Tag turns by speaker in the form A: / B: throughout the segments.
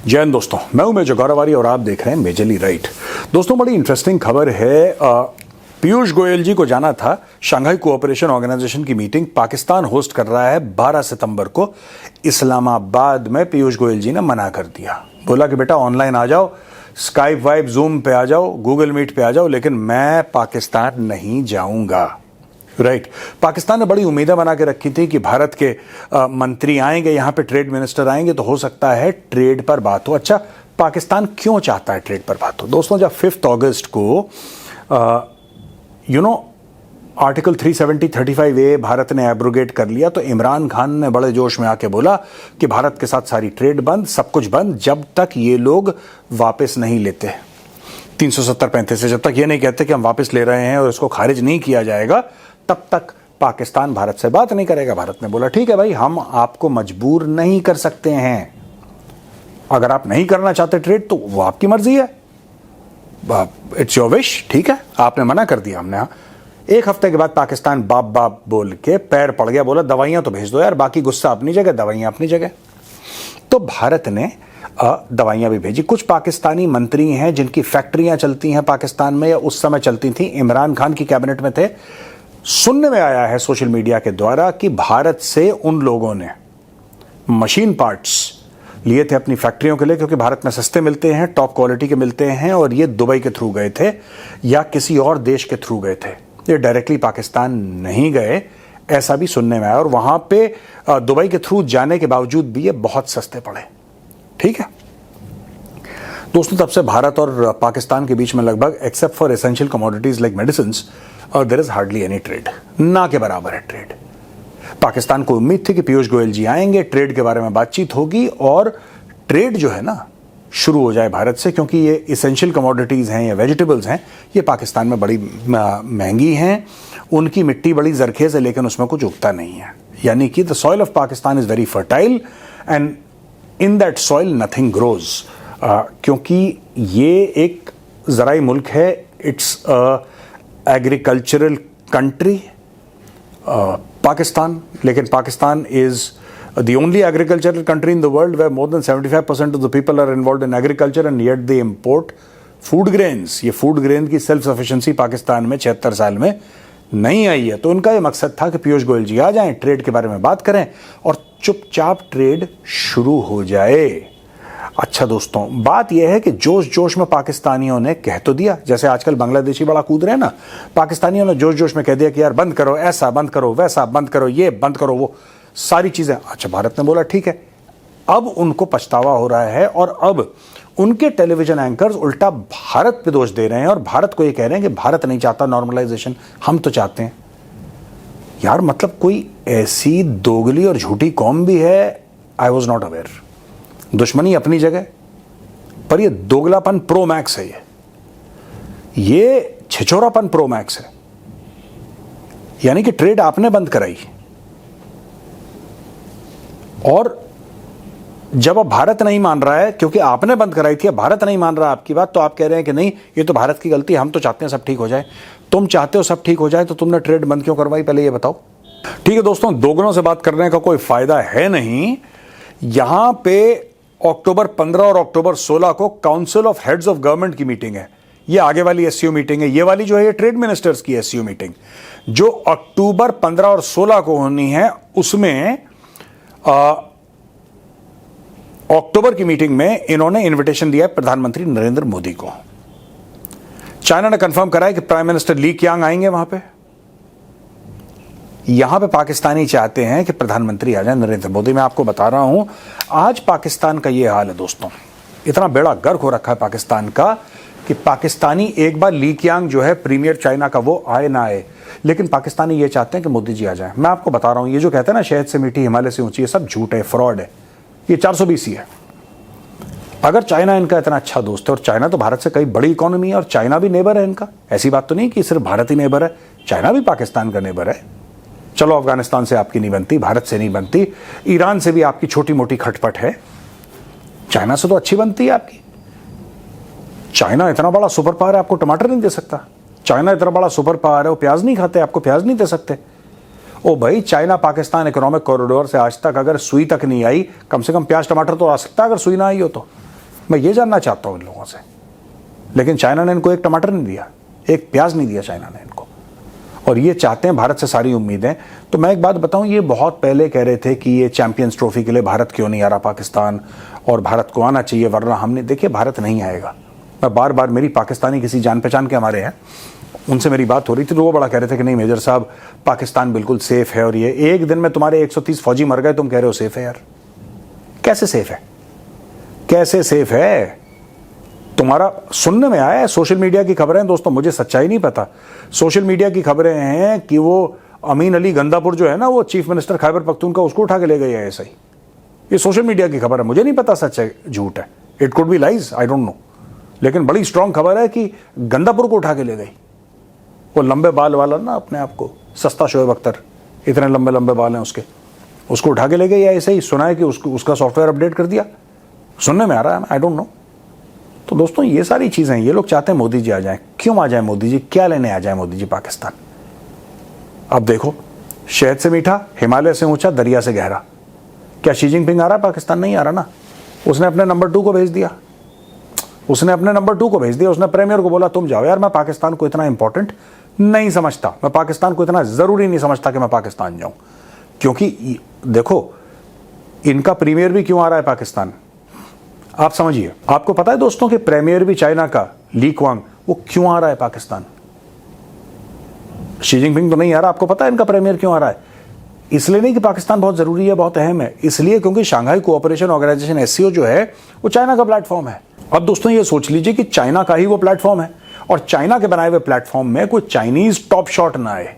A: जय हिंद दोस्तों, मैं हूं मेजर गौरवारी और आप देख रहे हैं मेजरली राइट। दोस्तों, बड़ी इंटरेस्टिंग खबर है। पीयूष गोयल जी को जाना था शंघाई कोऑपरेशन ऑर्गेनाइजेशन की मीटिंग पाकिस्तान होस्ट कर रहा है 12 सितंबर को इस्लामाबाद में। पीयूष गोयल जी ने मना कर दिया, बोला कि बेटा ऑनलाइन आ जाओ, स्काइप वाइप जूम पे आ जाओ, गूगल मीट पे आ जाओ, लेकिन मैं पाकिस्तान नहीं जाऊंगा। राइट। पाकिस्तान ने बड़ी उम्मीदें बना के रखी थी कि भारत के मंत्री आएंगे, यहां पे ट्रेड मिनिस्टर आएंगे तो हो सकता है ट्रेड पर बात हो। अच्छा, पाकिस्तान क्यों चाहता है ट्रेड पर बात हो? दोस्तों, जब 5 अगस्त को आर्टिकल 370-35A भारत ने एब्रोगेट कर लिया तो इमरान खान ने बड़े जोश में आके बोला कि भारत के साथ सारी ट्रेड बंद, सब कुछ बंद, जब तक ये लोग वापस नहीं लेते 370-35 से, जब तक ये नहीं कहते कि हम वापस ले रहे हैं और इसको खारिज नहीं किया जाएगा, तब तक पाकिस्तान भारत से बात नहीं करेगा। भारत ने बोला ठीक है भाई, हम आपको मजबूर नहीं कर सकते हैं, अगर आप नहीं करना चाहते ट्रेड तो वो आपकी मर्जी है, इट्स योर विश। ठीक है, आपने मना कर दिया, हमने। हाँ, एक हफ्ते के बाद पाकिस्तान बाप बाप बोल के पैर पड़ गया, बोला दवाइयां तो भेज दो यार, बाकी गुस्सा अपनी जगह, दवाइयां अपनी जगह। तो भारत ने दवाइयां भी भेजी। कुछ पाकिस्तानी मंत्री हैं जिनकी फैक्ट्रियां चलती हैं पाकिस्तान में, या उस समय चलती थी, इमरान खान की कैबिनेट में थे। सुनने में आया है सोशल मीडिया के द्वारा कि भारत से उन लोगों ने मशीन पार्ट्स लिए थे अपनी फैक्ट्रियों के लिए, क्योंकि भारत में सस्ते मिलते हैं, टॉप क्वालिटी के मिलते हैं, और ये दुबई के थ्रू गए थे या किसी और देश के थ्रू गए थे, ये डायरेक्टली पाकिस्तान नहीं गए, ऐसा भी सुनने में आया। और वहां पे दुबई के थ्रू जाने के बावजूद भी ये बहुत सस्ते पड़े। ठीक है दोस्तों, तब से भारत और पाकिस्तान के बीच में लगभग, except for essential commodities like medicines, there is hardly any trade. ना के बराबर है ट्रेड। पाकिस्तान को उम्मीद थी कि पीयूष गोयल जी आएंगे, ट्रेड के बारे में बातचीत होगी और ट्रेड जो है ना शुरू हो जाए भारत से, क्योंकि ये इसेंशियल कमोडिटीज हैं या वेजिटेबल्स हैं, ये पाकिस्तान में बड़ी महंगी हैं, उनकी मिट्टी बड़ी जरखेज है लेकिन उसमें कुछ उगता नहीं है। यानी कि the soil of Pakistan is very fertile and in that soil nothing grows, क्योंकि ये एक ज़राई मुल्क है, इट्स एग्रीकल्चरल कंट्री पाकिस्तान। लेकिन Pakistan is the only agricultural country in the world where more than 75% of the people are involved in agriculture and yet they import food grains। ये food grain की self sufficiency Pakistan में 76 साल में नहीं आई है। तो उनका ये मकसद था कि पीयूष गोयल जी आ जाएं, ट्रेड के बारे में बात करें और चुपचाप ट्रेड शुरू हो जाए। अच्छा दोस्तों, बात यह है कि जोश जोश में पाकिस्तानियों ने कह तो दिया, जैसे आजकल बांग्लादेशी बड़ा कूद रहे हैं ना, पाकिस्तानियों ने जोश जोश में कह दिया कि यार बंद करो, ऐसा बंद करो, वैसा बंद करो, ये बंद करो, वो सारी चीजें। अच्छा, भारत ने बोला ठीक है। अब उनको पछतावा हो रहा है और अब उनके टेलीविजन एंकर्स उल्टा भारत पे दोष दे रहे हैं और भारत को ये कह रहे हैं कि भारत नहीं चाहता नॉर्मलाइजेशन, हम तो चाहते हैं। यार मतलब कोई ऐसी दोगली और झूठी कौम भी है, आई वॉज नॉट अवेयर। दुश्मनी अपनी जगह, पर ये दोगलापन प्रो मैक्स है, ये छिछोरापन प्रो मैक्स है। यानी कि ट्रेड आपने बंद कराई और जब अब भारत नहीं मान रहा है, क्योंकि आपने बंद कराई थी, अब भारत नहीं मान रहा आपकी बात, तो आप कह रहे हैं कि नहीं, ये तो भारत की गलती है, हम तो चाहते हैं सब ठीक हो जाए। तुम चाहते हो सब ठीक हो जाए तो तुमने ट्रेड बंद क्यों करवाई, पहले ये बताओ। ठीक है दोस्तों, दोगुनों से बात करने का कोई फायदा है नहीं। यहां पे अक्टूबर 15 और अक्टूबर 16 को council of heads of government की मीटिंग है। ये आगे वाली एससीओ मीटिंग है, ये वाली जो है ये ट्रेड मिनिस्टर्स की एससीओ मीटिंग, जो अक्टूबर 15 और 16 को होनी है। उसमें अक्टूबर की मीटिंग में इन्होंने इनविटेशन दिया है प्रधानमंत्री नरेंद्र मोदी को। चाइना ने कंफर्म करा है कि प्राइम मिनिस्टर ली क्यांग आएंगे वहां पे। यहां पे पाकिस्तानी चाहते हैं कि प्रधानमंत्री आ जाए नरेंद्र मोदी। मैं आपको बता रहा हूं, आज पाकिस्तान का यह हाल है दोस्तों, इतना बेड़ा गर्क हो रखा है पाकिस्तान का कि पाकिस्तानी एक बार ली क्यांग जो है प्रीमियर चाइना का, वो आए ना आए, लेकिन पाकिस्तानी ये चाहते हैं कि मोदी जी आ जाए। मैं आपको बता रहा हूं, ये जो कहते हैं ना शहद से मीठी हिमालय से ऊंची, ये सब झूठ है, फ्रॉड है, ये 420 ही है। अगर चाइना इनका इतना अच्छा दोस्त है, और चाइना तो भारत से कई बड़ी इकोनॉमी है और चाइना भी नेबर है इनका, ऐसी बात तो नहीं कि सिर्फ भारत ही नेबर है, चाइना भी पाकिस्तान का नेबर है। चलो अफगानिस्तान से आपकी नहीं बनती, भारत से नहीं बनती, ईरान से भी आपकी छोटी मोटी खटपट है, चाइना से तो अच्छी बनती है आपकी। चाइना इतना बड़ा सुपर पावर है, आपको टमाटर नहीं दे सकता। चाइना इतना बड़ा सुपर पावर है, वो प्याज नहीं खाते, आपको प्याज नहीं दे सकते। ओ भाई, चाइना पाकिस्तान इकोनॉमिक कॉरिडोर से आज तक अगर सुई तक नहीं आई, कम से कम प्याज टमाटर तो आ सकता है अगर सुई ना आई हो तो। मैं ये जानना चाहता हूं इन लोगों से। लेकिन चाइना ने इनको एक टमाटर नहीं दिया, एक प्याज नहीं दिया चाइना ने इनको, और ये चाहते हैं भारत से सारी उम्मीदें। तो मैं एक बात बताऊं, ये बहुत पहले कह रहे थे कि ये चैंपियंस ट्रॉफी के लिए भारत क्यों नहीं आ रहा पाकिस्तान, और भारत को आना चाहिए, वरना हमने, देखिए भारत नहीं आएगा। मैं बार बार, मेरी पाकिस्तानी किसी जान पहचान के हमारे हैं, उनसे मेरी बात हो रही थी, तो वो बड़ा कह रहे थे कि नहीं मेजर साहब पाकिस्तान बिल्कुल सेफ है, और ये एक दिन में तुम्हारे 130 फौजी मर गए, तुम कह रहे हो सेफ है। यार कैसे सेफ है, कैसे सेफ है? तुम्हारा सुनने में आया है, सोशल मीडिया की खबरें दोस्तों, मुझे सच्चाई नहीं पता, सोशल मीडिया की खबरें हैं कि वो अमीन अली गंदापुर जो है ना, वो चीफ मिनिस्टर खैबर पख्तूनख्वा, उसको उठा के ले गए ऐसा ही। ये सोशल मीडिया की खबर है, मुझे नहीं पता सच है झूठ है, it could be lies, I don't know, लेकिन बड़ी स्ट्रांग खबर है कि गंदापुर को उठा के ले गई। वो लंबे बाल वाला ना, अपने आप को सस्ता शोएब अख्तर, इतने लंबे लंबे बाल हैं उसके, उसको उठा के ले गई। ऐसे ही सुना है कि उसका सॉफ्टवेयर अपडेट कर दिया, सुनने में आ रहा है, आई डोंट नो। तो दोस्तों ये सारी चीजें, ये लोग चाहते हैं मोदी जी आ जाएं। क्यों आ जाए मोदी जी, क्या लेने आ जाए मोदी जी पाकिस्तान? अब देखो, शहद से मीठा, हिमालय से ऊंचा, दरिया से गहरा। क्या शी जिनपिंग आ रहा है पाकिस्तान? नहीं आ रहा ना। उसने अपने नंबर 2 को भेज दिया, उसने अपने नंबर 2 को भेज दिया। उसने प्रीमियर को बोला तुम जाओ। यार मैं पाकिस्तान को इतना इंपॉर्टेंट नहीं समझता, मैं पाकिस्तान को इतना जरूरी नहीं समझता कि मैं पाकिस्तान जाऊं, क्योंकि देखो इनका प्रीमियर भी क्यों आ रहा है पाकिस्तान, आप समझिए। आपको पता है दोस्तों कि प्रीमियर भी चाइना का ली क्वांग, वो क्यों आ रहा है पाकिस्तान? शी जिनपिंग तो नहीं आ रहा, आपको पता है इनका प्रीमियर क्यों आ रहा है? इसलिए नहीं कि पाकिस्तान बहुत जरूरी है, बहुत अहम है, इसलिए क्योंकि शंघाई कोऑपरेशन ऑर्गेनाइजेशन एससीओ जो है वो चाइना का प्लेटफॉर्म है। अब दोस्तों ये सोच लीजिए कि चाइना का ही वो प्लेटफॉर्म है, और चाइना के बनाए हुए प्लेटफॉर्म में कोई चाइनीज टॉप शॉट ना आए,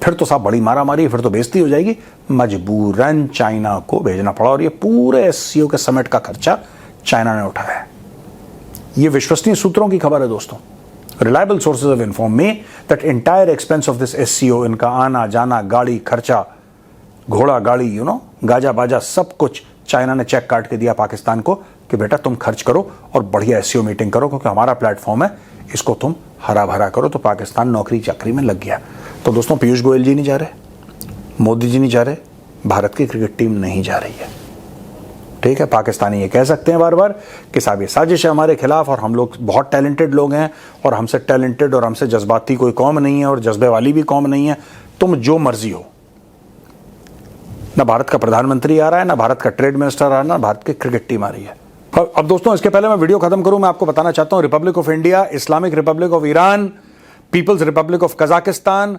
A: फिर तो साहब बड़ी मारामारी, फिर तो बेइज्जती हो जाएगी। मजबूरन चाइना को भेजना पड़ा, और ये पूरे एससीओ के समिट का खर्चा चाइना ने उठाया है। ये विश्वसनीय सूत्रों की खबर है दोस्तों। Reliable sources of inform me that entire expense of this SCO, इनका आना जाना, गाड़ी खर्चा, घोड़ा गाड़ी, गाजा बाजा, सब कुछ चाइना ने चेक काट के दिया पाकिस्तान को कि बेटा तुम खर्च करो और बढ़िया एससीओ मीटिंग करो, क्योंकि हमारा प्लेटफॉर्म है, इसको तुम हरा भरा करो। तो पाकिस्तान नौकरी चाकरी में लग गया। तो दोस्तों पीयूष गोयल जी नहीं जा रहे, मोदी जी नहीं जा रहे, भारत की क्रिकेट टीम नहीं जा रही है। ठीक है, पाकिस्तानी ये कह सकते हैं बार बार कि साहब ये साजिश है हमारे खिलाफ, और हम लोग बहुत टैलेंटेड लोग हैं, और हमसे टैलेंटेड और हमसे जज्बाती कोई कौम नहीं है, और जज्बे वाली भी कौम नहीं है। तुम जो मर्जी हो, ना भारत का प्रधानमंत्री आ रहा है, ना भारत का ट्रेड मिनिस्टर आ रहा है, ना भारत की क्रिकेट टीम आ रही है। अब दोस्तों इसके पहले मैं वीडियो खत्म करूं, मैं आपको बताना चाहता हूं, republic of India, Islamic republic of Iran, people's republic of Kazakhstan,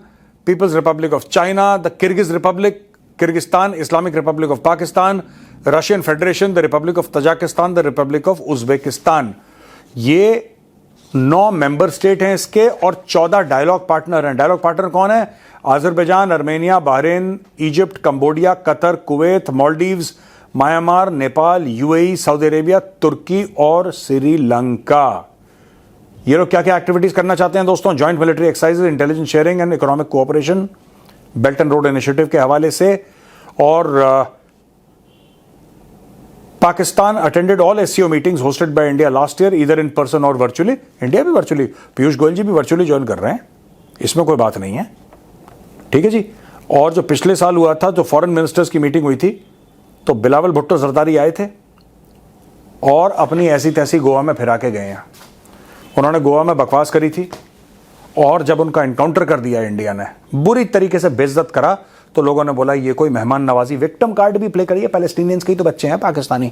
A: people's republic of China, the Kyrgyz republic, Kyrgyzstan, Islamic republic of Pakistan, Russian federation, the republic of Tajikistan, the republic of Uzbekistan, ये 9 member state हैं इसके, और 14 dialogue partner हैं। Dialogue partner कौन है? Azerbaijan, Armenia, Bahrain, Egypt, Cambodia, Qatar, Kuwait, Maldives, Myanmar, Nepal, UAE, Saudi Arabia, तुर्की और श्रीलंका। ये लोग क्या क्या एक्टिविटीज करना चाहते हैं दोस्तों? Joint military exercises, intelligence sharing and economic cooperation, belt and road initiative के हवाले से। और Pakistan attended all SCO meetings hosted by India last year, either in person और वर्चुअली। इंडिया भी वर्चुअली, पीयूष गोयल जी भी वर्चुअली ज्वाइन कर रहे हैं, इसमें कोई बात नहीं है। ठीक है जी। और जो पिछले साल हुआ था, जो फॉरेन मिनिस्टर्स की मीटिंग हुई थी, तो बिलावल भुट्टो जरदारी आए थे और अपनी ऐसी तैसी गोवा में फिरा के गए हैं। उन्होंने गोवा में बकवास करी थी, और जब उनका एनकाउंटर कर दिया इंडिया ने, बुरी तरीके से बेइज्जत करा, तो लोगों ने बोला ये कोई मेहमान नवाजी। विक्टिम कार्ड भी प्ले करिए, पैलेस्टीनियंस के तो बच्चे हैं Pakistani,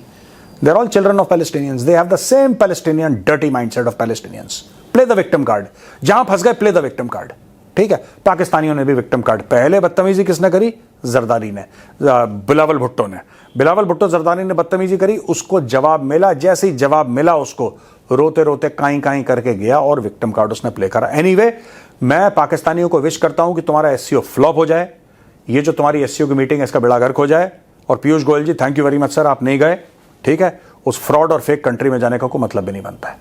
A: they are all children of Palestinians, they have the same Palestinian dirty mindset of Palestinians. Play the victim card, जहां फंस गए प्ले द विक्टिम कार्ड। ठीक है, पाकिस्तानियों ने भी विक्टिम कार्ड, पहले बदतमीजी किसने करी? जरदारी ने, बिलावल भुट्टो ने। बिलावल भुट्टो जरदारी ने बदतमीजी करी, उसको जवाब मिला, जैसे ही जवाब मिला उसको रोते रोते काई काई करके गया और विक्टिम कार्ड उसने प्ले करा। एनीवे, मैं पाकिस्तानियों को विश करता हूं कि तुम्हारा एससीओ फ्लॉप हो जाए, ये जो तुम्हारी एससीओ की मीटिंग है इसका बेड़ा गर्क हो जाए। और Piyush Goyal ji, thank you very much sir, आप नहीं गए। ठीक है, उस फ्रॉड और फेक कंट्री में जाने का कोई मतलब भी नहीं बनता है।